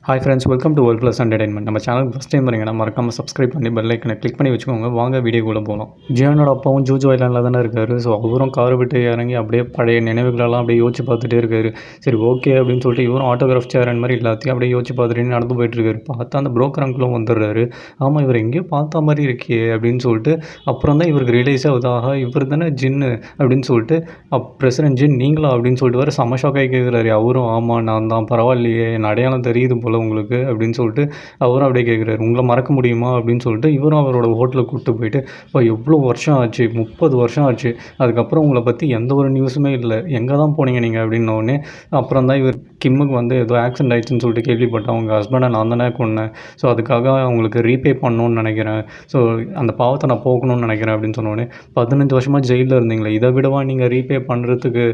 Hi friends, welcome to world plus entertainment. நம்ம சேனலுக்கு first time வரீங்கன்னா மறக்காமல் சப்ஸ்கிரைப் பண்ணி பெல் ஐக்கனை கிளிக் பண்ணி வச்சுக்கோங்க. வாங்க வீடியோக்குள்ளே போகலாம். ஜியானோட அப்பாவும் ஜூஜு ஐலாண்டில் தானே இருக்காரு. ஸோ அவரும் காரை விட்டு இறங்கி அப்படியே பழைய நினைவுகளெல்லாம் அப்படியே யோசிச்சு பார்த்துட்டே இருக்காரு. சரி ஓகே அப்படின்னு சொல்லிட்டு இவரும் ஆட்டோகிராஃப் சேர் மாதிரி எல்லாத்தையும் அப்படியே யோசிச்சு பார்த்துட்டு நடந்து போயிட்டுருக்காரு. பார்த்தா அந்த புரோக்கர் அங்கிளும் வந்துடுறாரு. ஆமாம், இவர் எங்கேயோ பார்த்த மாதிரி இருக்கே அப்படின்னு சொல்லிட்டு அப்புறம் தான் இவருக்கு ரியலைஸ் ஆகுது, ஆஹா இவர் தானே ஜின்னு அப்படின்னு சொல்லிட்டு, பிரசிடென்ட் ஜின் நீங்களா அப்படின்னு சொல்லிட்டு வர செம ஷாக்காகி கேட்குறாரு. அவரும் ஆமாம் நான் தான், பரவாயில்லையே என் அடையாளம் தெரியுது போல் உங்களுக்கு அப்படின்னு சொல்லிட்டு அவரும் அப்படியே கேட்குறாரு. உங்களை மறக்க முடியுமா அப்படின்னு சொல்லிட்டு இவரும் அவரோட ஹோட்டலுக்கு கூப்பிட்டு போயிட்டு, இப்போ எவ்வளோ வருஷம் ஆச்சு, 30 வருஷம் ஆச்சு, அதுக்கப்புறம் உங்களை பற்றி எந்த ஒரு நியூஸுமே இல்லை, எங்கே தான் போனீங்க நீங்கள் அப்படின்னோடனே அப்புறம் தான் இவர் கிம்முக்கு வந்து ஏதோ ஆக்சிடென்ட் ஆயிடுச்சுன்னு சொல்லிட்டு கேள்விப்பட்டேன், அவங்க ஹஸ்பண்டை நான் தானே கொன்னேன், ஸோ அதுக்காக அவங்களுக்கு ரீபே பண்ணணும்னு நினைக்கிறேன், ஸோ அந்த பாவத்தை நான் போகணும்னு நினைக்கிறேன் அப்படின்னு சொன்னோடனே 15 வருஷமாக ஜெயிலில் இருந்தீங்களே, இதை விடவா நீங்கள் ரீபே பண்ணுறதுக்கு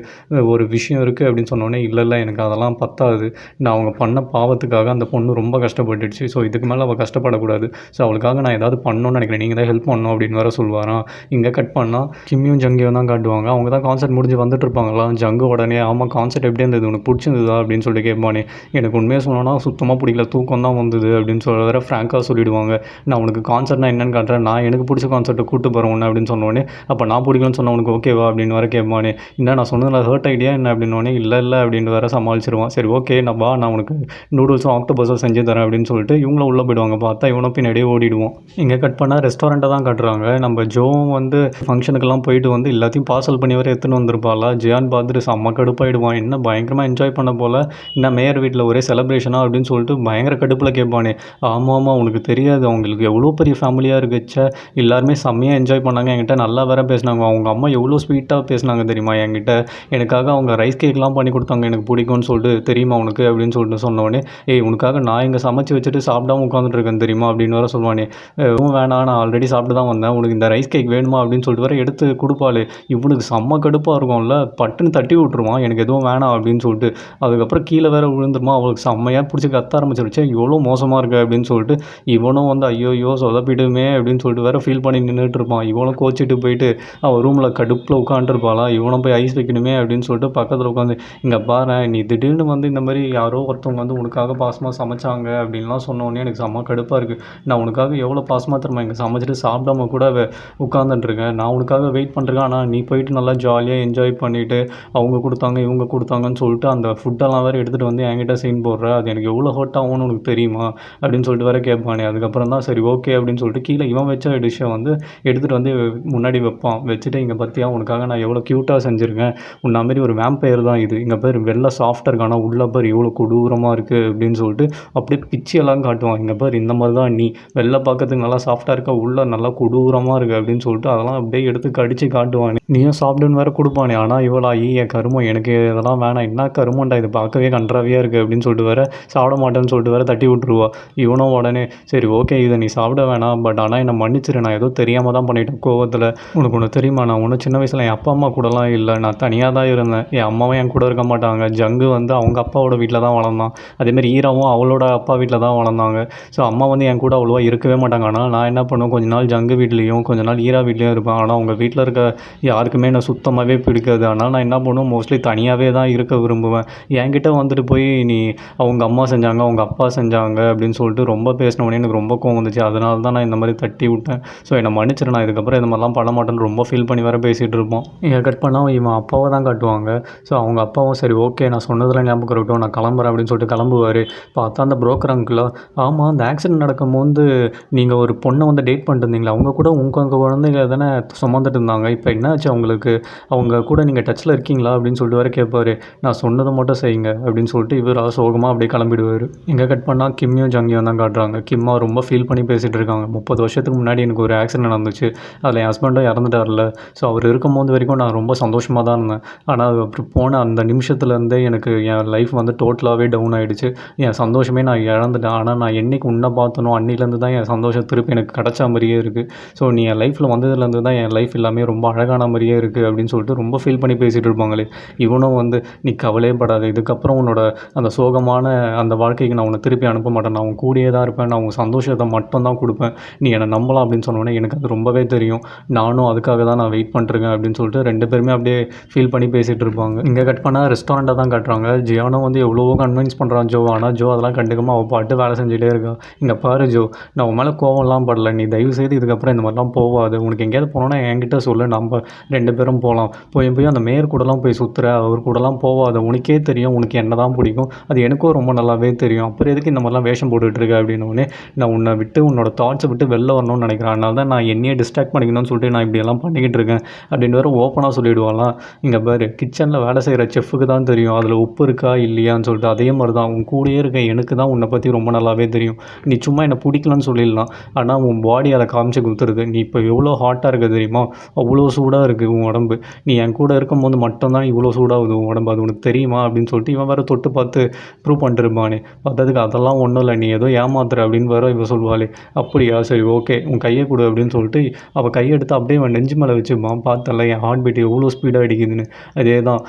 ஒரு விஷயம் இருக்குது அப்படின்னு சொன்னோடனே இல்லை எனக்கு அதெல்லாம் பத்தாது, நான் அவங்க பண்ண பாவத்துக்காக அந்த பொண்ணு ரொம்ப கஷ்டப்பட்டுடுச்சு, ஸோ இதுக்கு மேலே அவள் கஷ்டப்படக்கூடாது, ஸோ அவளுக்காக நான் ஏதாவது பண்ணணும்னு நினைக்கிறேன், நீங்கள் தான் ஹெல்ப் பண்ணணும் அப்படின்னு வேறு சொல்லுவாராம். இங்கே கட் பண்ணால் கிம்மியும் ஜங்கியும் தான் காட்டுவாங்க. அவங்க தான் கான்சர்ட் முடிஞ்சு வந்துட்டு இருப்பாங்களா. ஜங்கு உடனே ஆமாம் கான்சர்ட் எப்படி இருந்தது, உனக்கு பிடிச்சிருந்ததா அப்படின்னு சொல்லிட்டு கேட்பானே. எனக்கு உண்மையாக சொன்னோன்னா சுத்தமாக பிடிக்கல, தூக்கம் தான் வந்தது அப்படின்னு சொல்ல வேறு ஃப்ராங்காக சொல்லிவிடுவாங்க. நான் உனக்கு கான்சர்ட்னா என்னென்னு காட்டுறேன், நான் எனக்கு பிடிச்ச கான்சர்ட்டை கூப்பிட்டு போகிறேன் ஒன்று அப்படின்னு சொன்னோடனே, அப்போ நான் பிடிக்கலன்னு சொன்ன உனக்கு ஓகேவா அப்படின்னு வேறு கேட்பானே. என்ன நான் சொன்னதில் ஹர்ட் ஐடியா என்ன அப்படின்னோடனே இல்லை அப்படின்னு வேறு சமாளிச்சிருவான். சரி ஓகே நான் வா, நான் உனக்கு நூடுல்ஸும் ஆக்டோபஸும் செஞ்சு தரேன் அப்படின்னு சொல்லிட்டு இவங்களும் உள்ளே போயிடுவாங்க. பார்த்தா இவனும் பின்னாடியே ஓடிடுவோம். இங்கே கட் பண்ணால் ரெஸ்டாரண்ட்டை தான் காட்டுறாங்க. நம்ம ஜோவும் வந்து ஃபங்க்ஷனுக்கெல்லாம் போயிட்டு வந்து எல்லாத்தையும் பார்சல் பண்ணி வர எடுத்துன்னு வந்திருப்பாளா. ஜியான் பார்த்துட்டு செம்ம கடுப்பாயிடுவான். என்ன பயங்கரமாக என்ஜாய் பண்ண போல், என்ன மேயர் வீட்டில் ஒரே செலிப்ரேஷனாக அப்படின்னு சொல்லிட்டு பயங்கர கடுப்பில் கேட்பானே. ஆமாம் அவனுக்கு தெரியாது அவங்களுக்கு எவ்வளோ பெரிய ஃபேமிலியாக இருக்குச்ச, எல்லாருமே செம்மையாக என்ஜாய் பண்ணாங்க, என்கிட்ட நல்லா வேற பேசினாங்க, அவங்க அம்மா எவ்வளோ ஸ்வீட்டாக பேசினாங்க தெரியுமா என்கிட்ட, எனக்காக அவங்க ரைஸ் கேக்லாம் பண்ணி கொடுத்தாங்க, எனக்கு பிடிக்கும்னு சொல்லிட்டு தெரியுமா உனக்கு அப்படின்னு சொல்லிட்டு சொன்னோடனே, ஏய் உனக்காக நான் இங்கே சமைச்சு வச்சுட்டு சாப்பிடாம உட்காந்துட்டு இருக்கேன் தெரியுமா அப்படின்னு வேறு சொல்லுவானே. வேணாம் நான் ஆல்ரெடி சாப்பிட்டு தான் வந்தேன், உனக்கு இந்த ரைஸ் கேக் வேணுமா அப்படின்னு சொல்லிட்டு வேறு எடுத்து கொடுப்பாளே. இவனுக்கு செம்ம கடுப்பாக இருக்கும்ல, பட்டுன்னு தட்டி விட்டுருவான் எனக்கு எதுவும் வேணாம் அப்படின்னு சொல்லிட்டு. அதுக்கப்புறம் கீழே வேறு விழுந்துருமா, அவளுக்கு செம்மையாக பிடிச்சி கத்த ஆரம்பிச்சிருச்சு, இவ்வளோ மோசமாக இருக்கு அப்படின்னு சொல்லிட்டு. இவனும் வந்து ஐயோ சொதப்பிடுமே அப்படின்னு சொல்லிட்டு வேறு ஃபீல் பண்ணி நின்றுட்டு இருப்பான். இவனும் கோச்சிட்டு போயிட்டு அவன் ரூமில் கடுப்பில் உட்காந்துருப்பாளா, இவனும் போய் ஐஸ் வைக்கணுமே அப்படின்னு சொல்லிட்டு பக்கத்தில் உட்காந்து, இங்கே பாரு நீ திடீர்னு வந்து இந்த மாதிரி யாரோ ஒருத்தவங்க வந்து உனக்காக பாசமாக சமைச்சாங்க அப்படின்லாம் சொன்னோடனே எனக்கு செம்ம கடுப்பாக இருக்குது. நான் உனக்காக எவ்வளோ பாசமாக தருமா இங்கே சமைச்சிட்டு சாப்பிடாம கூட உட்காந்துட்டுருக்கேன், நான் உனக்காக வெயிட் பண்ணுறேன், ஆனால் நீ போயிட்டு நல்லா ஜாலியாக என்ஜாய் பண்ணிவிட்டு அவங்க கொடுத்தாங்க இவங்க கொடுத்தாங்கன்னு சொல்லிட்டு அந்த ஃபுட்டெல்லாம் வேறு எடுத்துகிட்டு வந்து என்கிட்ட சீன் போடுற, அது எனக்கு எவ்வளோ ஹர்ட் ஆகும்னு உனக்கு தெரியுமா அப்படின்னு சொல்லிட்டு வேறு கேட்பானே. அதுக்கப்புறம் தான் சரி ஓகே அப்படின்னு சொல்லிட்டு கீழே இவன் வச்ச டிஷ்ஷை வந்து எடுத்துகிட்டு வந்து முன்னாடி வைப்பான். வச்சுட்டு இங்கே பார்த்தியா உனக்காக நான் எவ்வளோ க்யூட்டாக செஞ்சுருக்கேன், உன்ன மாதிரி ஒரு வேம்பயர் தான் இது, இங்கே பேர் வெளில சாஃப்டாக இருக்கானா உள்ள பேர் எவ்வளோ கொடூரமாக இருக்குது அப்படின்னு சொல்லிட்டு அப்படியே பிச்சியெல்லாம் காட்டுவான். இங்கே பாரு இந்த மாதிரி தான் நீ வெளில பார்க்கறதுக்கு நல்லா சாஃப்டாக இருக்க, உள்ள நல்லா கொடூரமாக இருக்குது அப்படின்னு சொல்லிட்டு அதெல்லாம் அப்படியே எடுத்து கடிச்சு காட்டுவானே. நீயும் சாப்பிடுன்னு வேறு கொடுப்பானே. ஆனால் இவளா என் கருமம் எனக்கு இதெல்லாம் வேணாம், என்ன கருமண்டா இது பார்க்கவே கன்றாவியாக இருக்குது அப்படின்னு சொல்லிட்டு வேறு சாப்பிட மாட்டேன்னு சொல்லிட்டு வேறு தட்டி விட்டுருவா. இவனும் உடனே சரி ஓகே இதை நீ சாப்பிட வேணாம், பட் ஆனால் என்னை மன்னிச்சிரு, நான் ஏதோ தெரியாமல் தான் பண்ணிட்டேன் கோவத்தில், உனக்கு ஒன்று தெரியுமா நான் ஒன்றும் சின்ன வயசில் என் அப்பா அம்மா கூடலாம் இல்லை, நான் தனியாக தான் இருந்தேன், என் அம்மாவும் என் கூட இருக்க மாட்டாங்க, ஜங்கு வந்து அவங்க அப்பாவோட வீட்டில் தான் வளர்ந்தான், அதேமாதிரி ஈராவும் அவளோட அப்பா வீட்டில் தான் வளர்ந்தாங்க, ஸோ அம்மா வந்து என் கூட அவ்வளோவா இருக்கவே மாட்டாங்க, ஆனால் நான் என்ன பண்ணுவேன் கொஞ்ச நாள் ஜங்கு வீட்லேயும் கொஞ்ச நாள் ஈரா வீட்லேயும் இருப்பேன், ஆனால் அவங்க வீட்டில் இருக்க யாருக்குமே நான் சுத்தமாகவே பிடிக்காது, ஆனால் நான் என்ன பண்ணுவேன் மோஸ்ட்லி தனியாகவே தான் இருக்க விரும்புவேன். என்கிட்ட வந்துட்டு போய் நீ அவங்க அம்மா செஞ்சாங்க அவங்க அப்பா செஞ்சாங்க அப்படின்னு சொல்லிட்டு ரொம்ப பேசினோடனே எனக்கு ரொம்ப கோவம் வந்துச்சு, அதனால தான் நான் இந்த மாதிரி தட்டி விட்டேன், ஸோ என்னை மன்னிச்சிரு, நான் இதுக்கப்புறம் இந்த மாதிரிலாம் பண்ண மாட்டேன்னு ரொம்ப ஃபீல் பண்ணி வேறு பேசிகிட்டு இருப்போம். இங்கே கட் பண்ணால் இவன் அப்பாவை தான் காட்டுவாங்க. ஸோ அவங்க அப்பாவும் சரி ஓகே நான் சொன்னதில் ஞாபகம் இருக்கட்டும் நான் கிளம்புறேன் அப்படின்னு சொல்லிட்டு கிளம்புவார். பார்த்தா அந்த புரோக்கர் அங்கிளா, ஆமாம் அந்த ஆக்சிடென்ட் நடக்கும்போது நீங்கள் ஒரு பொண்ணை வந்து டேட் பண்ணிட்டு இருந்தீங்களா, அவங்க கூட உங்கள் குழந்தைங்க தானே சுமந்துட்டு இருந்தாங்க, இப்போ என்ன ஆச்சு அவங்களுக்கு, அவங்க கூட நீங்கள் டச்சில் இருக்கீங்களா அப்படின்னு சொல்லிட்டு வேறு கேட்பார். நான் சொன்னதை மட்டும் செய்யுங்க அப்படின்னு சொல்லிட்டு இவர் சோகமாக அப்படியே கிளம்பிடுவார். இங்கே கட் பண்ணால் கிம்மியும் ஜங்கியும் தான் காட்டுறாங்க. கிம்மா ரொம்ப ஃபீல் பண்ணி பேசிகிட்டு இருக்காங்க. 30 வருஷத்துக்கு முன்னாடி எனக்கு ஒரு ஆக்சிடென்ட் நடந்துச்சு, அதில் என் ஹஸ்பண்டும் இறந்துட்டார்ல, ஸோ அவர் இருக்கும்போது வரைக்கும் நான் ரொம்ப சந்தோஷமாக தான் இருந்தேன், ஆனால் அது அப்புறம் போன அந்த நிமிஷத்துலேருந்தே எனக்கு என் லைஃப் வந்து டோட்டலாகவே டவுன் ஆகிடுச்சு, என் சந்தோஷமே நான் இழந்துட்டேன், ஆனால் நான் என்றைக்கு உன்னை பார்த்தனோ அன்னிலேருந்து தான் என் சந்தோஷம் திருப்பி எனக்கு கிடச்ச மாதிரியே இருக்குது, ஸோ நீ என் லைஃப்பில் வந்ததுலேருந்து தான் என் லைஃப் எல்லாமே ரொம்ப அழகான மாதிரியே இருக்குது அப்படின்னு சொல்லிட்டு ரொம்ப ஃபீல் பண்ணி பேசிகிட்டு இருப்பாங்களே. இவனும் வந்து நீ கவலையே படாத, இதுக்கப்புறம் இதுக்கப்புறம் உன்னோட அந்த சோகமான அந்த வாழ்க்கைக்கு நான் உன்னை திருப்பி அனுப்ப மாட்டேன். நான் உன் கூடயே தான் இருப்பேன். நான் உன் சந்தோஷத்தை மட்டும் தான் குடுப்பேன். நீ என்னை நம்பலாம் அப்படின்னு சொன்னோனே, எனக்கு அது ரொம்பவே தெரியும். நானும் அதுக்காக தான் நான் வெயிட் பண்ணிட்டுருக்கேன் அப்படின்னு சொல்லிட்டு 2 பேருமே அப்படியே ஃபீல் பண்ணி பேசிகிட்டு இருப்பாங்க. இங்கே கட் பண்ணால் ரெஸ்டாரண்ட்டை தான் காட்டுறாங்க. ஜியானும் வந்து எவ்வளவோ கன்வின்ஸ் பண்ணுறான் ஜோ. ஆனால் ஜோ அதெல்லாம் கண்டுக்காம அவள் பாட்டு வேலை செஞ்சுட்டே இருக்கா. இங்கே பாரு ஜோ, நான் உன் மேலே கோவம்லாம் படல. நீ தயவுசெய்து இதுக்கப்புறம் இந்த மாதிரிலாம் போகாது. உனக்கு எங்கேயாவது போனோன்னா என்கிட்ட சொல்லு. நம்ம 2 பேரும் போகலாம். போய் அந்த மேயர் கூடலாம் போய் சுற்றுற, அவர் கூடலாம் போகாத. உனக்கே தெரியும் உனக்கு என்ன தான் பிடிக்கும். அது எனக்கும் ரொம்ப நல்லாவே தெரியும். அப்புறம் எதுக்கு இந்த மாதிரிலாம் வேஷம் போட்டுட்ருக்க அப்படின்னோடனே, நான் உன்னை விட்டு உன்னோட தாட்ஸை விட்டு வெளில வரணும்னு நினைக்கிறேன். அதனால தான் நான் என்னையே டிஸ்ட்ராக்ட் பண்ணிக்கணும்னு சொல்லிட்டு நான் இப்படியெல்லாம் பண்ணிக்கிட்டு இருக்கேன் அப்படின்னு வேறு ஓப்பனாக சொல்லிவிடுவாங்களாம். இங்கே பாரு, கிச்சனில் வேலை செய்கிற செஃப்புக்கு தான் தெரியும் அதில் உப்பு இருக்கா இல்லையான்னு சொல்லிட்டு. அதே மாதிரி தான் உன் கூடயே இருக்க எனக்கு தான் உன்னை பற்றி ரொம்ப நல்லாவே தெரியும். நீ சும்மா என்னை பிடிக்கலன்னு சொல்லிடலாம், ஆனால் உன் பாடி அதை காமிச்சு கொடுத்துருது. நீ இப்போ எவ்வளோ ஹாட்டாக இருக்க தெரியுமா? அவ்வளோ சூடாக இருக்குது உன் உடம்பு. நீ என் கூட இருக்கும்போது மட்டும்தான் இவ்வளோ சூடாகுது உன் உடம்பு. அது உனக்கு தெரியுமா அப்படின்னு சொல்லிட்டு இவன் வேறு தொட்டு பார்த்து ப்ரூவ் பண்ணிட்டுருப்பானே. பார்த்ததுக்கு அதெல்லாம் ஒன்றும் இல்லை, நீ ஏதோ ஏமாத்துற அப்படின்னு வேறு இவ சொல்லுவாளே. அப்படியா, சரி ஓகே, உன் கையை கொடு அப்படின்னு சொல்லிட்டு அவள் கையெடுத்து அப்படியே அவன் நெஞ்சு மேலே வச்சுப்பான். பார்த்தல என் ஹார்ட் பீட் எவ்வளோ ஸ்பீடாக அடிக்குதுன்னு. அதே தான்,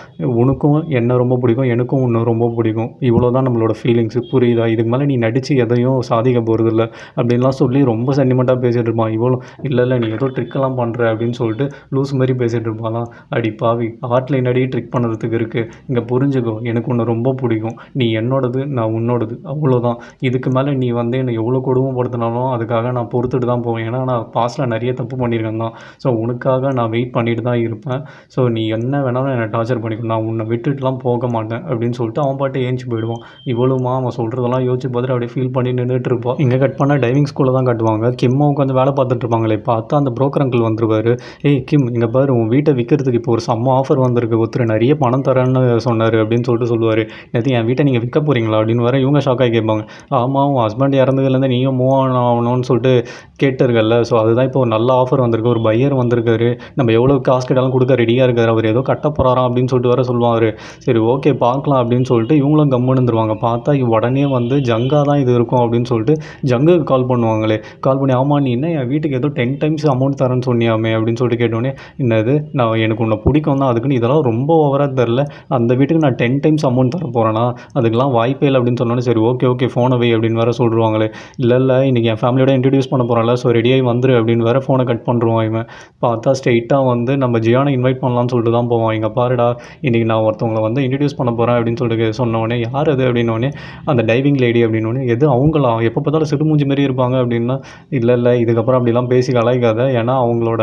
உனக்கும் என்ன ரொம்ப பிடிக்கும், எனக்கும் உன்னை ரொம்ப பிடிக்கும். இவ்வளோ தான் நம்மளோட ஃபீலிங்ஸு, புரியுதா? இதுக்கு மேலே நீ நடித்து எதையும் சாதிக்க போகிறதில்ல அப்படின்லாம் சொல்லி ரொம்ப சென்டிமெண்ட்டாக பேசிகிட்டு இருப்பான். இவ்வளோ இல்லை நீ ஏதோ ட்ரிக்கெல்லாம் பண்ணுற அப்படின்னு சொல்லிட்டு லூஸ் மாதிரி பேசிகிட்டு இருப்பாலாம். அடி பாவி, ஆர்ட்லைன் அடி ட்ரிக் பண்ணுறதுக்கு இருக்குது. இங்கே புரிஞ்சுக்கோ, எனக்கு உன்னை ரொம்ப பிடிக்கும். நீ என்னோடது, நான் உன்னோடது, அவ்வளோதான். இதுக்கு மேலே நீ வந்து என்னை எவ்வளோ கொடுமைப்படுத்தினாலும் அதுக்காக நான் பொறுத்துட்டு தான் போவேன். ஏன்னா நான் பாஸ்ட்டில் நிறைய தப்பு பண்ணியிருக்கேன் தான். ஸோ உனக்காக நான் வெயிட் பண்ணிட்டு தான் இருப்பேன். ஸோ நீ என்ன வேணாலும் என்னை டார்ச்சர் பண்ணிக்கணும், நான் உன்னை விட்டுட்டுலாம் போக மாட்டேன் அப்படின்னு சொல்லிட்டு அவன் பாட்டு ஏஞ்சி போயிடுவான். இவ்வளோமா அவன் சொல்கிறதெல்லாம் யோசிச்சு பார்த்துட்டு அப்படியே ஃபீல் பண்ணி நின்றுட்டு இருப்பான். இங்கே கட் பண்ணால் டைவிங் ஸ்கூலில் தான் காட்டுவாங்க. கிம்மும் உட்காந்து வேலை பார்த்துட்டு இருப்பாங்களே. பார்த்தா அந்த புரோக்கர் அங்கிள் வந்துருவார். ஏய் கிம், இங்கே பாரு, உன் வீட்டை விற்கிறதுக்கு இப்போ ஒரு செம்ம ஆஃபர் வந்திருக்கு, ஒருத்தர் நிறைய பணம் தரேன்னு சொன்னார் அப்படின்னு சொல்லிட்டு சொல்லுவார். நேற்று என் வீட்டை நீங்கள் விற்க போகிறீங்களா அப்படின்னு வர இவங்க ஷாக்காகி கேட்பாங்க. ஆமாம், உன் ஹஸ்பண்ட் இறந்ததுலேருந்து நீயும் மூவ் ஆன் ஆகணும்னு சொல்லிட்டு கேட்டிருக்கல. ஸோ அதுதான் இப்போ ஒரு நல்ல ஆஃபர் வந்திருக்கு, ஒரு பையர் வந்திருக்காரு, நம்ம எவ்வளோ காசு கேட்டாலும் கொடுக்க ரெடியாக இருக்கார், அவர் ஏதோ கட்ட போகிறாராம் அப்படின்னு சொல்லிட்டு வர சொல்லுவார். சரி ஓகே பார்க்கலாம் அப்படின்னு சொல்லிட்டு இவங்களும் கம்முன்னு இருந்துருவாங்க. பார்த்தா உடனே வந்து ஜங்கா தான் இது இருக்கும் அப்படின்னு சொல்லிட்டு ஜங்குக்கு கால் பண்ணுவாங்களே. கால் பண்ணி, ஆமாம் நீ என்ன என் வீட்டுக்கு ஏதோ 10 டைம்ஸ் அமௌண்ட் தரேன்னு சொன்னியாமே அப்படின்னு சொல்லிட்டு கேட்டோன்னே, என்னது நான் எனக்கு உன்னை பிடிக்கும் தான், அதுக்குன்னு இதெல்லாம் ரொம்ப ஓவராக தெரில, அந்த வீட்டுக்கு நான் 10 டைம்ஸ் அமௌண்ட் தர போகிறேன்னா அதுக்கெலாம் வாய்ப்பே இல்லை அப்படின்னு சொன்னோன்னே, சரி ஓகே ஃபோனை வை அப்படின்னு வேறு சொல்லிடுவாங்களே. இல்லை இன்றைக்கி என் ஃபேமிலியோட இன்ட்ரடியூஸ் பண்ண போகிறேன்ல, ஸோ ரெடியாகி வந்துரு அப்படின்னு வேறு ஃபோனை கட் பண்ணுருவான் இவன். பார்த்தா ஸ்ட்ரெயிட்டாக வந்து நம்ம ஜியானை இன்வைட் பண்ணலான்னு சொல்லிட்டு தான் போவான். இங்கே பாருடா, இன்றைக்கி நான் ஒருத்தவங்களை வந்து இன்ட்ரடியூஸ் பண்ண போகிறேன் அப்படின்னு சொல்லிட்டு சொன்னோடனே, யார் அது அப்படின்னோடனே, அந்த டைவிங் லேடி அப்படின்னோடனே, எது அவங்களா, எப்போ பார்த்தாலும் சிடுமூஞ்சி மாரி இருப்பாங்க அப்படின்னா, இல்லை இதுக்கப்புறம் அப்படிலாம் பேசி கலாய்க்காத, ஏன்னா அவங்களோட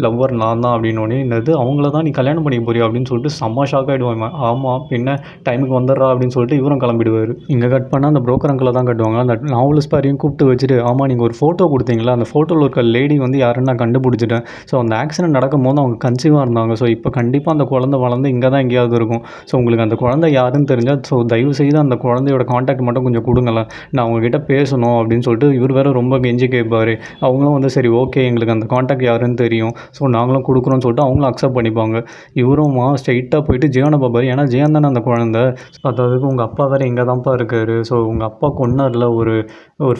லவ்வர் நான் தான் அப்படின்னோடனே, என்னது அவங்கள தான் நீ கல்யாணம் பண்ணிக்க போறியா அப்படின்னு சொல்லிட்டு செம்ம ஷாக் ஆகிடுவாங்க. ஆமாம் பின்ன டைமுக்கு வந்துடுறா அப்படின்னு சொல்லிட்டு இவரும் கிளம்பிடுவார். இங்கே கட் பண்ணால் அந்த புரோக்கர் அங்கிளை தான் கட்டுவாங்க. அந்த நாவலிஸ்ட் பாரியும் கூப்பிட்டு வச்சுட்டு, ஆமாம் நீங்கள் ஒரு ஃபோட்டோ கொடுத்தீங்களா, அந்த ஃபோட்டோவில் இருக்க லேடி வந்து யாருன்னு நான் கண்டுபிடிச்சிட்டேன். ஸோ அந்த ஆக்சிடென்ட் நடக்கும் போது அவங்க கன்சீவாக இருந்தாங்க. ஸோ இப்போ கண்டிப்பாக அந்த குழந்தை வளர்ந்து இங்கே தான் எங்கேயாவது இருக்கும். ஸோ உங்களுக்கு அந்த குழந்தை யாருன்னு தெரிஞ்சால் ஸோ தயவு செய்து அந்த குழந்தையோட காண்டாக்ட் மட்டும் கொஞ்சம் கொடுங்களேன், நான் அவங்ககிட்ட பேசணும் அப்படின்னு சொல்லிட்டு இவர் வேறு ரொம்ப கெஞ்சி கேட்பார். அவங்களும் வந்து சரி ஓகே எங்களுக்கு அந்த காண்டாக்ட் யாருன்னு தெரியும், ஸோ நாங்களும் கொடுக்குறோன்னு சொல்லிட்டு அவங்களும் அக்செப்ட் பண்ணிப்பாங்க. இவரும் ஸ்ட்ரெயிட்டாக போயிட்டு ஜியானை பார்ப்பார். ஏன்னா ஜியான் தானே அந்த குழந்தை. அதாவது உங்கள் அப்பா வேறு இங்கே தான்ப்பா இருக்கார். ஸோ உங்கள் அப்பா கொன்னார்ல ஒரு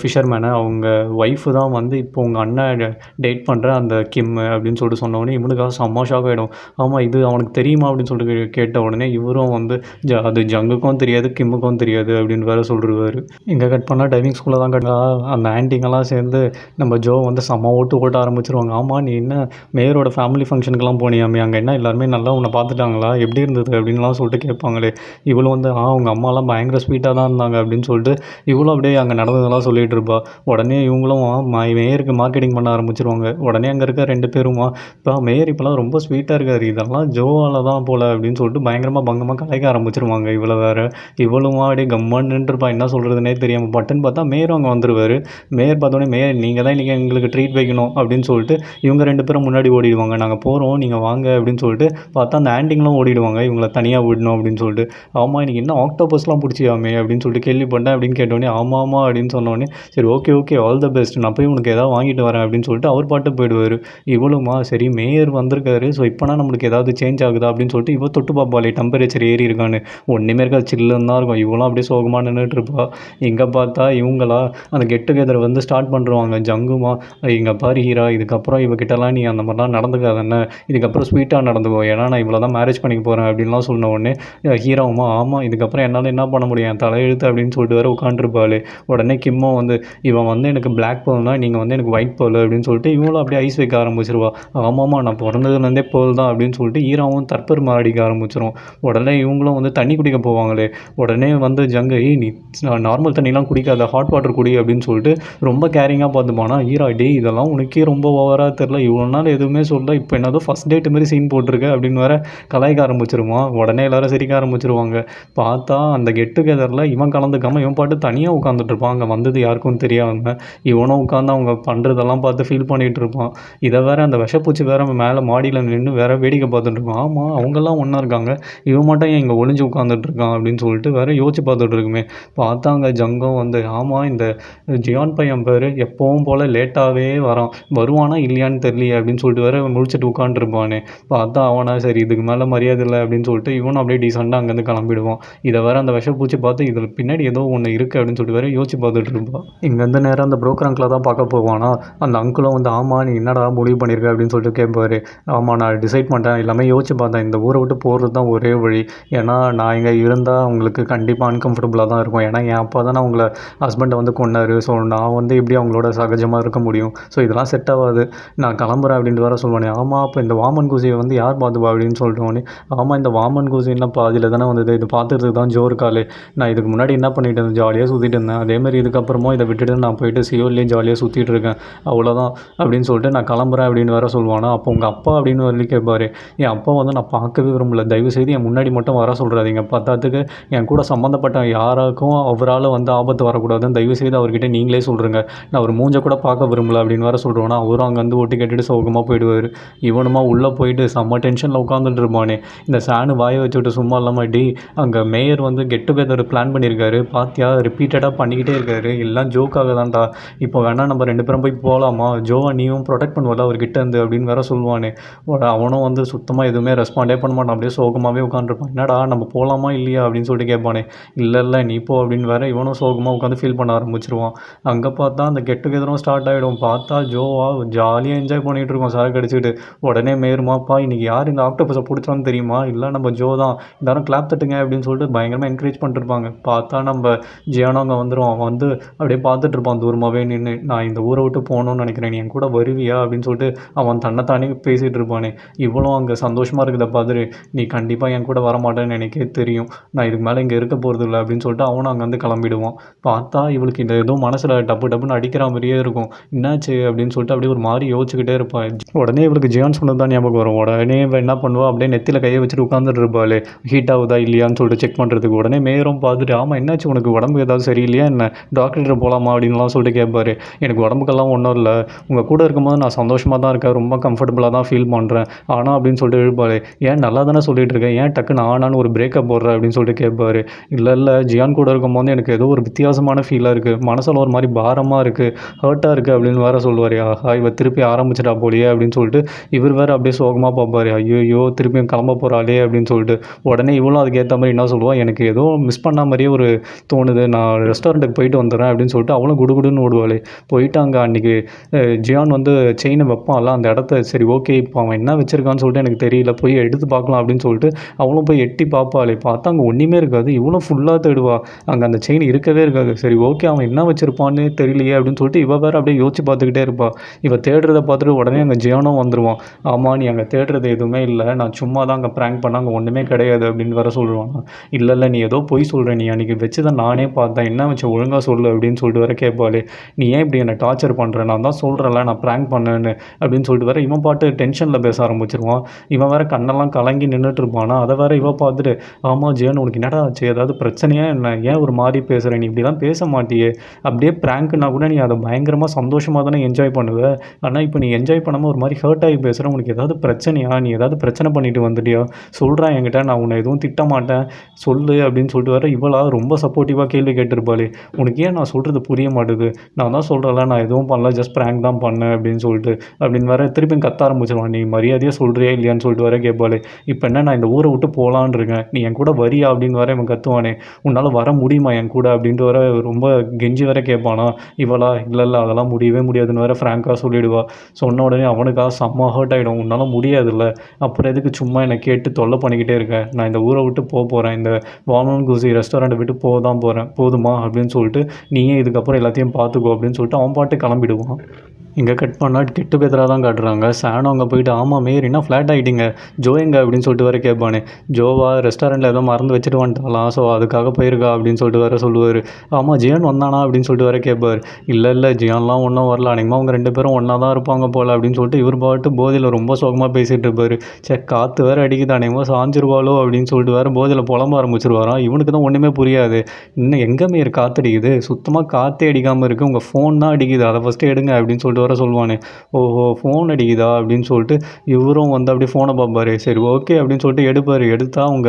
ஃபிஷர்மேனை, அவங்க ஒய்ஃபு தான் வந்து இப்போ உங்கள் அண்ணன் டேட் பண்ணுற அந்த கிம் அப்படின்னு சொல்லிட்டு சொன்னோடனே இவனுக்காக செம்ம ஷாக் ஆகிடும். ஆமாம் இது அவனுக்கு தெரியுமா அப்படின்னு சொல்லிட்டு கேட்ட உடனே இவரும் வந்து அது ஜங்குக்கும் தெரியாது கிம்முக்கும் தெரியாது அப்படின்னு வேறு சொல்லிடுவார். இங்கே கட் பண்ணால் டைவிங் ஸ்கூலில் தான் அந்த ஆன்ட்டிங்கெல்லாம் சேர்ந்து நம்ம ஜோ வந்து செம்ம ஓட்ட ஆரம்பிச்சிருவாங்க. ஆமாம் நீ என்ன மேயரோட ஃபேமிலி ஃபங்க்ஷனுக்கெல்லாம் போனியாமே, அங்கே என்ன எல்லாருமே நல்லா உன்னை பார்த்துட்டாங்களா, எப்படி இருந்தது அப்படின்லாம் சொல்லிட்டு கேட்பாங்களே. இவ்வளோ வந்து அவங்க அம்மாலாம் பயங்கர ஸ்வீட்டாக தான் இருந்தாங்க அப்படின்னு சொல்லிட்டு இவ்வளோ அப்படியே அங்கே நடந்ததெல்லாம் சொல்லிகிட்டு இருப்பா. உடனே இவங்களும் மேயருக்கு மார்க்கெட்டிங் பண்ண ஆரம்பிச்சிருவாங்க. உடனே அங்கே இருக்க 2 பேருமா, இப்போ மேயர் இப்போலாம் ரொம்ப ஸ்வீட்டாக இருக்காரு, இதெல்லாம் ஜோவால் தான் போல் அப்படின்னு சொல்லிட்டு பயங்கரமாக பங்கமாக கலாய்க்க ஆரம்பிச்சிருவாங்க. இவ்வளோ வேறு இவ்வளவுமா அப்படியே கம்மான்னு நின்றுருப்பா, என்ன சொல்கிறதுனே தெரியாமல். பட்டுன்னு பார்த்தா மேயரும் அங்கே வந்துடுவார். மேயர் பார்த்தோன்னே, மேயர் நீங்கள் தான் இன்றைக்கி எங்களுக்கு ட்ரீட் வைக்கணும் அப்படின்னு சொல்லிட்டு இவங்க 2 பேரும் முன்னாடி ஓடிடுவாங்க. நாங்கள் போகிறோம் நீங்கள் வாங்க அப்படின்னு சொல்லிட்டு பார்த்தா அந்த ஆன்ட்டிங்களும் ஓடிடுவாங்க இவங்களை தனியாக விடணும் அப்படின்னு சொல்லிட்டு. ஆமாம் இன்றைக்கி என்ன ஆக்டோபஸ்லாம் பிடிச்சியாமே அப்படின்னு சொல்லிட்டு கேள்விப்பட்டேன் அப்படின்னு கேட்டோன்னே, ஆமாம் அப்படின்னு சொன்னோடனே, சரி ஓகே ஆல் த பெஸ்ட், நான் போய் உனக்கு ஏதாவது வாங்கிட்டு வரேன் அப்படின்னு சொல்லிட்டு அவர் பாட்டு போயிடுவார். இவ்வளோமா சரி மேயர் வந்திருக்காரு, ஸோ இப்போனா நம்மளுக்கு ஏதாவது சேஞ்ச் ஆகுதா அப்படின்னு சொல்லிட்டு இவ தொட்டு பார்ப்பாளே டெம்பரேச்சர் ஏறி இருக்கான்னு. ஒன்றுமே இருக்காது, சில்லுன்னு தான் இருக்கும். இவங்களாம் அப்படியே சோகமாக நின்றுட்டு இருப்பா. இங்கே பார்த்தா இவங்களா அந்த கெட் டுகெதர் வந்து ஸ்டார்ட் பண்ணுறாங்க. ஜங்குமா, இங்கே பாரு ஹீரா, இதுக்கப்புறம் இவகிட்டலாம் நீ அந்த மாதிரிலாம் நடந்துக்காதன்னு, இதுக்கப்புறம் ஸ்வீட்டாக நடந்துக்கோ, ஏன்னா நான் இவ்வளோ தான் மேரேஜ் பண்ணிக்க போகிறேன் அப்படின்லாம் சொன்ன உடனே ஹீராவுமா, ஆமாம் இதுக்கப்புறம் என்னால் என்ன பண்ண முடியும் என் தலையெழுத்து அப்படின்னு சொல்லிட்டு வேறு உட்காந்துருப்பாள். உடனே கிம்மும் வந்து இவன் வந்து எனக்கு பிளாக் பேர்ல்னா நீங்கள் வந்து எனக்கு ஒயிட் பேர்ல் அப்படின்னு சொல்லிட்டு இவங்களும் அப்படியே ஐஸ் வைக்க ஆரம்பிச்சிருவா. ஆமாம்மா நான் பிறந்ததுலேருந்தே பேர்ல் தான் அப்படின்னு சொல்லிட்டு ஈராவும் தற்பெருமை அடிக்க ஆரம்பிச்சிடும். உடனே இவங்களும் வந்து தண்ணி குடிக்க போவாங்களே, உடனே வந்து ஜங்கு நீ நார்மல் தண்ணிலாம் குடிக்காத ஹாட் வாட்டர் குடி அப்படின்னு சொல்லிட்டு ரொம்ப கேரிங்காக பார்த்துப்பானா. ஈரா டே இதெல்லாம் உனக்கே ரொம்ப ஓவராக தெரில, இவ்வளோ நாள் எதுவுமே சொல்ல இப்போ என்னதோ ஃபஸ்ட் டேட் மாதிரி சீன் போட்டிருக்க அப்படின்னு வேற கலாய்க்க ஆரம்பிச்சிருவான். உடனே எல்லோரும் சிரிக்க ஆரம்பிச்சிருவாங்க. பார்த்தா அந்த கெட் டுகெதரில் இவன் கலந்துக்காமல் இவன் பாட்டு தனியாக உட்காந்துட்டு இருப்பான். அங்கே வந்தது யாருக்கும் தெரியாமல் இவனும் உட்காந்து அவங்க பண்ணுறதெல்லாம் பார்த்து ஃபீல் பண்ணிகிட்டு இருப்பான். இதை வேற அந்த விஷப்பூச்சி வேற மேலே மாடியில் நின்று வேற வேடிக்கை பார்த்துட்டு இருப்பான். ஆமாம் அவங்கெல்லாம் ஒன்றா இருக்காங்க, இவன் மட்டும் ஏன் இங்கே ஒளிஞ்சு உட்காந்துட்டு இருக்கான் அப்படின்னு சொல்லிட்டு வேற யோசிச்சு பார்த்துட்டு இருக்குமே. பார்த்தாங்க ஜங்கம் வந்து ஆமாம் இந்த ஜியான் பையன் பேர் எப்பவும் போல் லேட்டாகவே வருவானா இல்லையான்னு தெரியலையே அப்படின்னு சொல்லிட்டு வேற முடிச்சுட்டு உட்காந்துருப்பானே. பார்த்தா அவனா சரி இதுக்கு மேலே மரியாதை இல்லை அப்படின்னு சொல்லிட்டு இவனும் அப்படியே டீசெண்டாக அங்கேருந்து கிளம்பிடுவான். இதை வேற அந்த விஷப்பூச்சி பார்த்து இதில் பின்னாடி ஏதோ ஒன்று இருக்குது அப்படின்னு சொல்லிட்டு வேற யோசிச்சு பார்த்துட்டு இருப்பான். இங்கேருந்து நேரம் அந்த புரோக்கர் அங்கிளை தான் பார்க்க போவானா. அந்த அங்கிளும் வந்து ஆமாம் நீ என்னடா முடிவு பண்ணியிருக்க அப்படின்னு சொல்லிட்டு கேட்பாரு. ஆமாம் நான் டிசைட் பண்ணிட்டேன், எல்லாமே யோசிச்சு பார்த்தேன், இந்த ஊரை விட்டு போகிறது தான் ஒரே வழி. ஏன்னா நான் இங்கே இருந்தால் உங்களுக்கு கண்டிப்பாக அன்கம்ஃபர்டபுளாக தான் இருக்கும். ஏன்னா என் அப்பா தான் அவங்கள ஹஸ்பண்டை வந்து கொண்டாரு. ஸோ நான் வந்து எப்படி அவங்களோட சகஜமாக இருக்க முடியும். ஸோ இதெல்லாம் செட் ஆகாது, நான் கிளம்புறேன் அப்படின்ட்டு வேறு சொல்லுவானே. ஆமாம் அப்போ இந்த வாமன் குசியை வந்து யார் பார்த்துப்பா அப்படின்னு சொல்லிட்டோன்னே. ஆமாம் இந்த வாமன் குசி என்ன பாதியில் தானே வந்தது, இது பார்த்துறதுக்கு தான் ஜோ இருக்காளே. நான் இதுக்கு முன்னாடி என்ன பண்ணிட்டு இருந்தேன், ஜாலியாக சுற்றிட்டு இருந்தேன். அதேமாதிரி இதுக்கப்புறமா இதை விட்டுட்டு நான் போயிட்டு சியோல்லேயே ஜாலியாக சுற்றிட்டு இருக்கேன், அவ்வளோதான் அப்படின்னு சொல்லிட்டு நான் கிளம்புறேன் அப்படின்னு வேறு சொல்லுவானா. அப்போ உங்கள் அப்பா அப்படின்னு சொல்லி கேட்பாரு. என் அப்பா வந்து நான் பார்க்கவே விரும்பல, தயவுசெய்து என் முன்னாடி மட்டும் வர சொல்கிறாதீங்க, பத்தாத்துக்கு என் கூட சம்மந்தப்பட்ட யாருக்கும் அவரால் வந்து ஆபத்து வரக்கூடாதுன்னு தயவுசெய்து அவர்கிட்ட நீங்களே சொல்கிறீங்க, நான் அவர் மூஞ்ச கூட பார்க்க விரும்பல அப்படின்னு வேறு சொல்கிறோன்னா. அவரும் அங்கே வந்து ஒட்டி கேட்டுட்டு சோகமாக போயிடுவார். இவனுமா உள்ளே போயிட்டு செம்ம டென்ஷனில் உட்காந்துட்டு இருப்பானே. இந்த சாணு வாயை வச்சுட்டு சும்மா இல்லாமல் டி அங்கே மேயர் வந்து கெட் டுகெதர் பிளான் பண்ணியிருக்காரு பார்த்தியா, ரிப்பீட்டடாக பண்ணிக்கிட்டே இருக்காரு, எல்லாம் ஜோக்காக தான்டா, இப்போ வேணால் நம்ம 2 பேரும் போய் போகலாமா, ஜோவை நீயும் ப்ரொடெக்ட் பண்ணுவல அவர்கிட்ட இருந்து அப்படின்னு வேற சொல்லுவானே. அவனும் வந்து சுத்தமாக எதுவுமே ரெஸ்பாண்டே பண்ண மாட்டான், அப்படியே சோகமாகவே உட்காந்துருப்பான். என்னடா நம்ம போகலாமா இல்லையா அப்படின்னு சொல்லிட்டு கேட்பானே. இல்லை நீ போ அப்படின்னு வேற இவனும் சோகமாக உட்காந்து ஃபீல் பண்ண ஆரம்பிச்சிருவான். அங்கே பார்த்தா அந்த கெட் டுகெதரும் ஸ்டார்ட் ஆகிடும். பார்த்தா ஜோவா ஜாலியாக என்ஜாய் பண்ணிகிட்டு இருக்கோம் சரக்கு அடிச்சுக்கிட்டு. உடனே மேருமாப்பா இன்றைக்கி யார் இந்த ஆக்டோபஸை பிடிச்சான்னு தெரியுமா, இல்லை நம்ம ஜோ தான், எல்லாரும் கிளாப் தட்டுங்க அப்படின்னு சொல்லிட்டு பயங்கரமாக என்கரேஜ் பண்ணிட்டுருப்பாங்க. பார்த்தா நம்ம ஜியானோ அங்கே வந்துடும். அவன் வந்து அப்படியே பார்த்துட்டு இருப்பான் தூரமாகவே நின்று. நான் இந்த ஊரை விட்டு போகணுன்னு நினைக்கிறேன், நீ என் கூட வருவியா அப்படின்னு சொல்லிட்டு அவன் தன்னைத்தானே பேசிகிட்டு இருப்பானே. இவ்வளோ அங்கே சந்தோஷமாக இருக்குத பார்த்துட்டு நீ கண்டிப்பாக என் கூட வரமாட்டேன்னு எனக்கே தெரியும், நான் இதுக்கு மேலே இங்கே இருக்க போகிறது இல்லை அப்படின்னு சொல்லிட்டு அவனும் அங்கேருந்து கிளம்பிடுவான். பார்த்தா இவளுக்கு இந்த ஏதோ மனசில் டப்புன்னு அடிக்கிற மாதிரியே இருக்கும். என்னாச்சு அப்படின்னு சொல்லிட்டு அப்படியே ஒரு மாதிரி யோசிச்சுக்கிட்டே இருப்பாள். உடனே இவளுக்கு ஜியான் சொன்னது தான் ஞாபகம் வரும். உடனே இவன் என்ன பண்ணுவா, அப்படியே நெத்தியில் கையை வச்சுட்டு உட்காந்துட்டு இருப்பாள், ஹீட் ஆகுதா இல்லையான்னு சொல்லிட்டு செக் பண்ணுறதுக்கு. உடனே மேயரும் பார்த்துட்டு ஆமாம் என்னாச்சு உனக்கு உடம்பு ஏதாவது சரியில்லையா என்ன, டாக்டர்கிட்ட போகலாமா அப்படின்லாம் சொல்லிட்டு கேட்பாரு. எனக்கு உடம்புக்கெல்லாம் ஒன்றும் இல்லை, உங்கள் கூட இருக்கும்போது நான் சந்தோஷமாக தான் இருக்கேன், ரொம்ப கம்ஃபர்டபுளாக தான் ஃபீல் பண்ணுறேன், ஆனால் அப்படின்னு சொல்லிட்டு எழுப்பாரு. ஏன் நல்லா தானே சொல்லிட்டு இருக்கேன், ஏன் டக்குன்னு ஆனான்னு ஒரு பிரேக்கப் போடுற அப்படின்னு சொல்லிட்டு கேட்பாரு. இல்லை ஜியான் கூட இருக்கும்போது எனக்கு ஏதோ ஒரு வித்தியாசமான ஃபீலாக இருக்குது, மனசில் ஒரு மாதிரி பாரமாக இருக்குது, ஹர்ட்டாக இருக்குது அப்படின்னு வேறு சொல்லுவார். ஆஹா இவ திருப்பி ஆரம்பிச்சிட்டா போலியே அப்படின்னு சொல்லிட்டு இவர் வேறு அப்படியே சோகமாக பார்ப்பார். ஐயோ திருப்பியும் கிளம்ப போகிறாளே அப்படின்னு சொல்லிட்டு. உடனே இவளும் அதுக்கேற்ற மாதிரி என்ன சொல்லுவாள், எனக்கு ஏதோ மிஸ் பண்ண மாதிரியே ஒரு தோணுது, நான் ரெஸ்டாரண்ட்டுக்கு போயிட்டு வந்துடுறேன் அப்படின்னு சொல்லிட்டு அவளும் குடுகுடுன்னு ஓடுவாளே. போயிட்டு அங்கே அன்றைக்கி ஜியான் வந்து செயினை வைப்பான்ல அந்த இடத்த, சரி ஓகே இப்போ அவன் என்ன வச்சுருக்கான்னு சொல்லிட்டு எனக்கு தெரியல, போய் எடுத்து பார்க்கலாம் அப்படின்னு சொல்லிட்டு அவளும் போய் எட்டி பார்ப்பாளே. பார்த்தா அங்கே ஒன்றுமே இருக்காது. இவளும் ஃபுல்லாக தேடுவா, அங்கே அந்த செயின் இருக்கவே இருக்காது. சரி ஓகே அவன் என்ன வச்சுருப்பான்னு தெரியலையே அப்படின்னு சொல்லிட்டு இவ வேறு அப்படியே யோசிச்சு பார்த்துக்கிட்டே இருப்பாள். இவ தேடுறதை பார்த்துட்டு உடனே அங்கே ஜியானும் வந்துடுவான். ஆமாம் நீ அங்கே தேடுறது எதுவுமே இல்லை, நான் சும்மா தான் அங்கே ப்ராங்க் பண்ண, அங்கே ஒன்றுமே கிடையாது அப்படின்னு வேறு சொல்லுவான். இல்லை நீ ஏதோ போய் சொல்கிற, நீ அன்றைக்கி வச்சு தான் நானே பார்த்தேன், என்ன வச்சு ஒழுங்காக சொல்லு அப்படின்னு சொல்லிட்டு வேறு கேட்பாளே. நீ ஏன் இப்படி என்னை டார்ச்சர் பண்ணுற, நான் தான் சொல்கிறேன்ல நான் ப்ராங்க் பண்ணேன்னு அப்படின்னு சொல்லிட்டு வேறு இவன் பாட்டு டென்ஷனில் பேச ஆரம்பிச்சிருவான். இவன் வேறு கண்ணெல்லாம் கலங்கி நின்றுட்டு இருப்பானா. அதை வேறு இவன் பார்த்துட்டு ஆமாம் ஜியான் உனக்கு என்னடா ஆச்சு, ஏதாவது பிரச்சனையா என்ன, ஏன் ஒரு மாதிரி பேசுகிற, நீ இப்படிலாம் பேச மாட்டியே, அப்படியே ப்ராங்க்னா கூட நீ அதை பயங்கரமாக சந்தோஷமாக தானே என்ஜாய் பண்ணுவேன், ஆனால் இப்போ நீ என்ஜாய் பண்ணாமல் ஒரு மாதிரி ஹர்ட் ஆகி பேசுகிற, உனக்கு ஏதாவது பிரச்சனையா, நீ ஏதாவது பிரச்சனை பண்ணிட்டு வந்துட்டியா, சொல்கிறேன் என்கிட்ட, நான் உன்னை எதுவும் திட்ட மாட்டேன் சொல்லு அப்படின்னு சொல்லிட்டு வர இவளா ரொம்ப சப்போர்ட்டிவாக கேள்வி கேட்டிருப்பாளே. உனக்கு ஏன் நான் சொல்கிறது புரிய மாட்டுது, நான் தான் சொல்கிறேன்ல நான் எதுவும் பண்ணல, ஜஸ்ட் ப்ராங்க் தான் பண்ணேன் அப்படின்னு சொல்லிட்டு அப்படின்னு வேறு திருப்பி கத்த ஆரம்பிச்சிருவான். நீ மரியாதையாக சொல்கிறியா இல்லையான்னு சொல்லிட்டு வர கேட்பாளே. இப்போ என்ன நான் இந்த ஊரை விட்டு போகலான்னு இருக்கேன், நீ என் கூட வரியா அப்படின்னு வர இவன் கத்துவானே. உன்னால் வர முடியுமா என் கூட அப்படின்ட்டு வர ரொம்ப கெஞ்சி வர கேட்பானா. இவளா இல்லை அதெல்லாம் முடியவே முடியாதுன்னு வேறு ஃப்ராங்காக சொல்லிவிடுவா. சொன்ன உடனே அவனுக்காக செம்ம ஹர்ட் ஆகிடும். உன்னால் முடியாதுல்ல, அப்புறம் எதுக்கு சும்மா என்னை கேட்டு தொல்லை பண்ணிக்கிட்டே இருக்கேன், நான் இந்த ஊரை விட்டு போகிறேன், இந்த வாமன் குசி ரெஸ்டாரண்ட்டை விட்டு போக தான் போகிறேன், போதுமா அப்படின்னு சொல்லிட்டு நீயே இதுக்கப்புறம் எல்லாத்தையும் பார்த்துக்கோ அப்படின்னு சொல்லிட்டு அவன் பாட்டு கிளம்பிடுவான். இங்கே கட் பண்ணால் கெட் டுகெதராக தான் காட்டுறாங்க. சானும் அங்கே போயிட்டு ஆமாம் மேயர் என்ன ஃப்ளாட் ஆகிட்டீங்க, ஜோ எங்க அப்படின்னு சொல்லிட்டு வேறு கேட்பானே. ஜோவா ரெஸ்டாரண்ட்டில் ஏதோ மறந்து வச்சுட்டு வந்துட்டாலாம், ஸோ அதுக்காக போயிருக்கா அப்படின்னு சொல்லிட்டு வேறு சொல்லுவார். ஆமாம் ஜியான் வந்தானா அப்படின்னு சொல்லிட்டு வேறு கேட்பார். இல்லை ஜியான்லாம் ஒன்றும் வரல, அன்றைக்கமாக அவங்க 2 பேரும் ஒன்றா தான் இருப்பாங்க போல் அப்படின்னு சொல்லிட்டு இவர் பாட்டு போதையில் ரொம்ப சோகமாக பேசிகிட்டு இருப்பார். காற்று வேறு அடிக்குது, அன்றைக்கமாக சாஞ்சிருவாளோ அப்படின்னு சொல்லிட்டு வேறு போதையில் புலம்ப ஆரம்பிச்சிருவாராம். இவனுக்கு தான் ஒன்றுமே புரியாது. இன்னும் எங்கே மேயர் காற்று அடிக்குது, சுத்தமாக காற்றே அடிக்காமல் இருக்குது, உங்கள் ஃபோன் தான் அடிக்குது, அதை ஃபஸ்ட்டு எடுங்க அப்படின்னு சொல்லிட்டு வர சொல்லுவானே. ஓஹோ ஃபோன் அடிக்குதா அப்படின்னு சொல்லிட்டு இவரும் வந்து அப்படியே ஃபோனை பார்ப்பாரு. சரி ஓகே அப்படின்னு சொல்லிட்டு எடுப்பார். எடுத்தால் அவங்க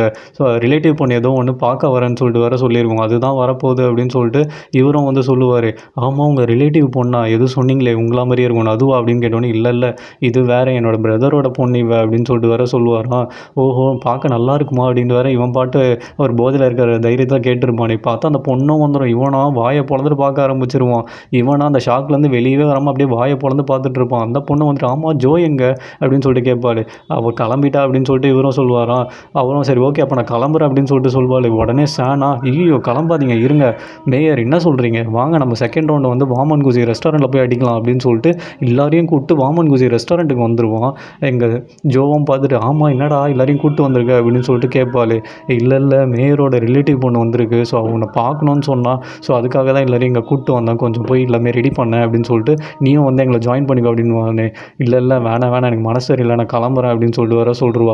ரிலேட்டிவ் பொண்ணு ஏதோ ஒன்று பார்க்க வரேன்னு சொல்லிட்டு வேறு சொல்லியிருக்கோம், அதுதான் வரப்போகுது அப்படின்னு சொல்லிட்டு இவரும் வந்து சொல்லுவார். ஆமாம் உங்கள் ரிலேட்டிவ் பொண்ணா, எதுவும் சொன்னீங்களே உங்களா மாதிரியே இருக்கணும் அதுவா அப்படின்னு கேட்டோன்னே, இல்லை இது வேறு என்னோடய பிரதரோட பொண்ணு இவ அப்படின்னு சொல்லிட்டு வேறு சொல்லுவாராம். ஓஹோ பார்க்க நல்லா இருக்குமா அப்படின்ட்டு வேறு இவன் பாட்டு அவர் போதையில் இருக்கிற தைரியத்தில் கேட்டிருப்பானே. பார்த்தா அந்த பொண்ணும் வந்துடும். இவனா வாயை பொழந்துட்டு பார்க்க ஆரம்பிச்சிருவான். இவனா அந்த ஷாக்லேருந்து வெளியவே வராமல் அப்படியே வாயை பொழந்து பார்த்துட்டு இருப்பான். அந்த பொண்ணு வந்துட்டு ஆமாம் ஜோ எங்க அப்படின்னு சொல்லிட்டு கேட்பாள். அவள் கிளம்பிட்டா அப்படின்னு சொல்லிட்டு இவரும் சொல்லுவாராம். அவரும் சரி ஓகே அப்போ நான் கிளம்புறேன் அப்படின்னு சொல்லிட்டு சொல்வாள். உடனே சானா ஐயோ கிளம்பாதீங்க இருங்க மேயர் என்ன சொல்கிறீங்க, வாங்க நம்ம செகண்ட் ரவுண்டு வந்து வாமன் குசி ரெஸ்டாரண்ட்டில் போய் அடிக்கலாம் அப்படின்னு சொல்லிட்டு எல்லாரையும் கூப்பிட்டு வாமன் குசி ரெஸ்டாரண்ட்டுக்கு வந்துடுவான். எங்கள் ஜோவும் பார்த்துட்டு ஆமாம் என்னடா எல்லாரையும் கூப்பிட்டு வந்திருக்க அப்படின்னு சொல்லிட்டு கேட்பாள். இல்லை மேயரோட ரிலேட்டிவ் பொண்ணு வந்திருக்கு, ஸோ அவனை பார்க்கணுன்னு சொன்னால், ஸோ அதுக்காக தான் எல்லாரையும் இங்கே கூப்பிட்டு வந்தேன், கொஞ்சம் போய் எல்லாமே ரெடி பண்ணேன் அப்படின்னு சொல்லிட்டு நீயும் வந்து எங்களை ஜாயின் பண்ணிக்கோ அப்படின்னு. இல்லை வேணாம் எனக்கு மனசு சரியில்லை நான் கிளம்புறேன் அப்படின்னு சொல்லிட்டு வர சொல்லிடுவா.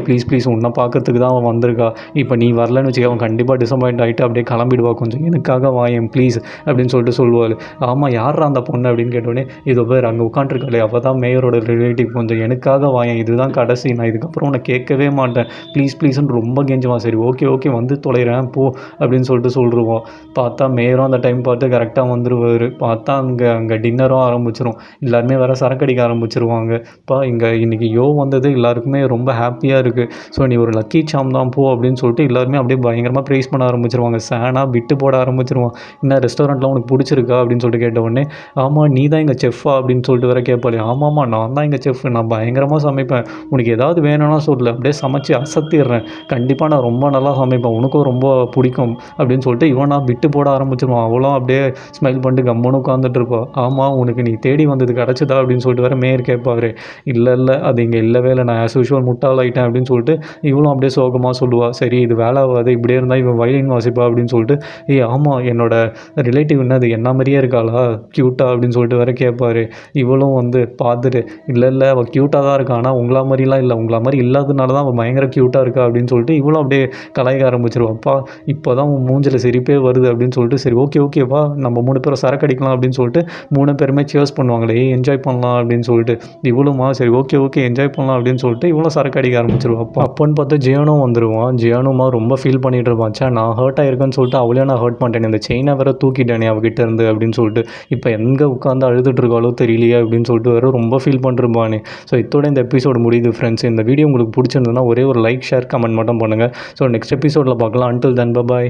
ப்ளீஸ் உன்னை பார்க்கறதுக்கு தான் அவன் வந்திருக்கா, இப்போ நீ வரலன்னு வச்சுக்க அவன் கண்டிப்பாக டிசப்பாயிண்ட் ஆகிட்டு அப்படியே கிளம்பிடுவா, கொஞ்சம் எனக்காக வாயேன் ப்ளீஸ் அப்படின்னு சொல்லிட்டு சொல்லுவாள். ஆமாம் யாரா அந்த பொண்ணு அப்படின்னு கேட்டோடனே இதோ பேர் அங்கே உட்காண்ட்ருக்காளே அவள் தான் மேயரோட ரிலேட்டிவ், கொஞ்சம் எனக்காக வாயேன், இதுதான் கடைசி, நான் இதுக்கப்புறம் உன்னை கேட்கவே மாட்டேன் ப்ளீஸ்ன்னு ரொம்ப கெஞ்சுவான். சரி ஓகே வந்து தொலைகிறேன் போ அப்படின்னு சொல்லிட்டு சொல்லிடுவோம். பார்த்தா மேயரும் அந்த டைம் பார்த்து கரெக்டாக வந்துடுவார். பார்த்தா அங்கே டின்னரும் ஆரம்பிச்சிடும். எல்லாருமே வேறு சரக்கடிக்க ஆரம்பிச்சிருவாங்க. இன்றைக்கி வந்தது எல்லாருக்குமே ரொம்ப ஹாப்பியாக இருக்குது, ஸோ நீ ஒரு லக்கி சாம் தான் போ அப்படின்னு சொல்லிட்டு எல்லாருமே அப்படியே பயங்கரமாக ப்ரைஸ் பண்ண ஆரம்பிச்சிருவாங்க. சேனா விட்டு போட ஆரம்பிச்சிருவான். என்ன ரெஸ்டாரண்ட்டில் உனக்கு பிடிச்சிருக்கா அப்படின்னு சொல்லிட்டு கேட்ட உடனே ஆமாம் நீ தான் எங்கள் செஃப்பா அப்படின்னு சொல்லிட்டு வேறு கேட்பாளே. ஆமாம் நான் தான் எங்கள் செஃப், நான் பயங்கரமாக சமைப்பேன், உனக்கு ஏதாவது வேணும்னா சொல்லு அப்படியே சமைச்சு அசத்திடுறேன், கண்டிப்பாக நான் ரொம்ப நல்லா சமைப்பேன், உனக்கும் ரொம்ப பிடிக்கும் அப்படின்னு சொல்லிட்டு இவனா விட்டு போட ஆரம்பிச்சிருவான். அவளும் அப்படியே ஸ்மைல் பண்ணிட்டு கம்முன்னு உட்காந்துட்டு இருப்பாள். ஆமாம் உனக்கு நீ தேடி வந்தது கிடச்சிதா அப்படின்னு சொல்லிட்டு வேறு மேயர் கேட்பாரு. இல்லை அது இங்கே இல்லவே இல்லை, நான் ஆஸ் யூஷுவல் முட்டாளாயிட்டேன் அப்படின்னு சொல்லிட்டு இவளும் அப்படியே சோகமாக சொல்லுவாள். சரி இது வேலை ஆகாது, இப்படியே இருந்தால் இவன் வயலின் வாசிப்பா அப்படின்னு சொல்லிட்டு ஆமாம் என்னோட ரிலேட்டிவ் என்னது என்ன மாதிரியே இருக்காளா க்யூட்டா அப்படின்னு சொல்லிட்டு வேறு கேட்பாரு. இவளும் வந்து பார்த்துட்டு இல்லை அவள் க்யூட்டாக தான் இருக்கா, ஆனால் உங்களா மாதிரிலாம் இல்லை, உங்களா மாதிரி இல்லாததுனால தான் அவள் பயங்கர க்யூட்டாக இருக்கா அப்படின்னு சொல்லிட்டு இவளும் அப்படியே கலாய்க்க ஆரம்பிச்சிருவாப்பா. இப்போ தான் உன் மூஞ்சில் சிரிப்பே வருது அப்படின்னு சொல்லிட்டு சரி ஓகேவா நம்ம 3 பேரும் சரக்கு அடிக்கலாம் அப்படின்னு சொல்லிட்டு 3 பேருமே சேர்ஸ் பண்ணுவாங்களே என்ஜாய் பண்ணலாம் அப்படின்னு சொல்லிட்டு இவளுமா சரி ஓகே என்ஜாய் பண்ணலாம் அப்படின்னு சொல்லிட்டு இவளும் சரக்கு அடிக்க ஆரம்பிச்சிருவான். அப்போன்னு பார்த்து ஜியானும் வந்துடுவான். ஜியானுமா ரொம்ப ஃபீல் பண்ணிட்டு இருப்பான். நான் ஹர்ட் ஆயிருக்கேன்னு சொல்லிட்டு அவளையும் நான் ஹர்ட் பண்ணிட்டேன், இந்த செயினை வேறு தூக்கிட்டேனே அவகிட்ட இருந்து அப்படின்னு சொல்லிட்டு இப்போ எங்கே உட்காந்து அழுதுட்டு இருக்காளோ தெரியலையே அப்படின்னு சொல்லிட்டு வேறு ரொம்ப ஃபீல் பண்ணிருப்பானே. ஸோ இதோட இந்த எபிசோடு முடியுது ஃப்ரெண்ட்ஸ். இந்த வீடியோ உங்களுக்கு பிடிச்சிருந்ததுன்னா ஒரே ஒரு லைக் ஷேர் கமெண்ட் மட்டும் பண்ணுங்கள். ஸோ நெக்ஸ்ட் எபிசோடில் பார்க்கலாம். Until then by.